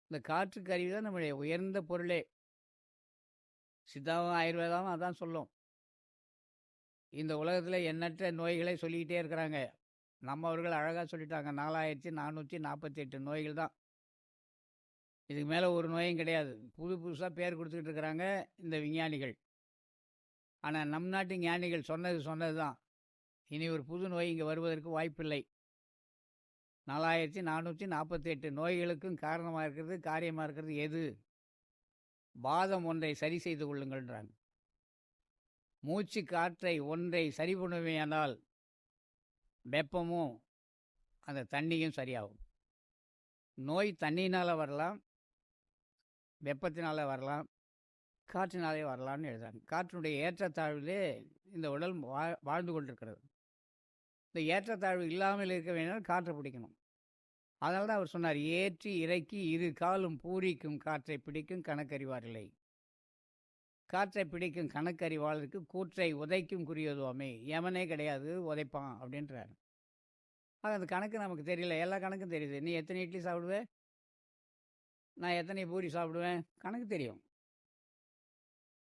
இந்த காற்று கருவி தான் நம்முடைய உயர்ந்த பொருளே. சித்தாவும் ஆயுர்வேதாவும் அதான் சொல்லும். இந்த உலகத்தில் எண்ணற்ற நோய்களை சொல்லிக்கிட்டே இருக்கிறாங்க. நம்மவர்கள் அழகாக சொல்லிட்டாங்க. 4448 நோய்கள் தான். இதுக்கு மேலே ஒரு நோயும் கிடையாது. புதுசாக பேர் கொடுத்துக்கிட்டு இருக்கிறாங்க இந்த விஞ்ஞானிகள். ஆனால் நம் நாட்டு ஞானிகள் சொன்னது தான். இனி ஒரு புது நோய் இங்கே வருவதற்கு வாய்ப்பில்லை. 4448 நோய்களுக்கும் காரணமாக இருக்கிறது, காரியமாக இருக்கிறது எது? வாதம் ஒன்றை சரி செய்து கொள்ளுங்கள்ன்றாங்க. மூச்சு காற்றை ஒன்றை சரி பண்ணுவேயானால் வெப்பமும் அந்த தண்ணியும் சரியாகும். நோய் தண்ணியினால் வரலாம், வெப்பத்தினால் வரலாம், காற்றினாலே வரலாம்னு எழுதுறாங்க. காற்றினுடைய ஏற்றத்தாழ்விலே இந்த உடல் வாழ்ந்து கொண்டிருக்கிறது. இந்த ஏற்றத்தாழ்வு இல்லாமல் இருக்க வேண்டினால் காற்றை பிடிக்கணும். அதனால தான் அவர் சொன்னார், ஏற்றி இறக்கி இரு காலும் பூரிக்கும் காற்றை பிடிக்கும் கணக்கறிவாரில்லை. காற்றை பிடிக்கும் கணக்கறிவாளருக்கு கூற்றை உதைக்கும் குறியதுவாமே. யமனே கிடையாது, உதைப்பான் அப்படின்றார். அந்த கணக்கு நமக்கு தெரியல. எல்லா கணக்கும் தெரியுது. நீ எத்தனை இட்லி சாப்பிடுவேன், நான் எத்தனை பூரி சாப்பிடுவேன், கணக்கு தெரியும்.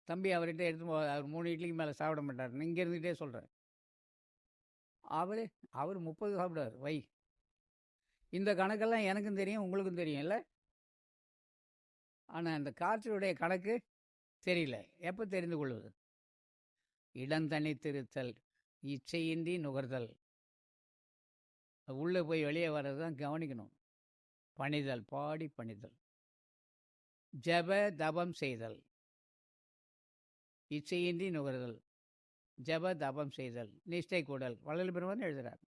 தம்பி அவர்கிட்ட எடுத்து அவர் 3 இட்லிக்கு மேலே சாப்பிட மாட்டார். இங்கே இருந்துகிட்டே சொல்கிறேன். அவர் 30 சாப்பிடுவார். வை, இந்த கணக்கெல்லாம் எனக்கும் தெரியும், உங்களுக்கும் தெரியும் இல்லை? ஆனால் அந்த காற்றினுடைய கணக்கு தெரியல. எப்போ தெரிந்து கொள்வது? இடந்தனித்திருத்தல், இச்சையின்றி நுகர்தல். உள்ளே போய் வெளியே வர்றது தான் கவனிக்கணும். பணிதல், பாடி பணிதல், ஜப தபம் செய்தல், இச்சையின்றி நுகர்தல், ஜப தபம் செய்தல், நிஷ்டை கூடல். வள்ளல் பெருமான் எழுதுகிறார்.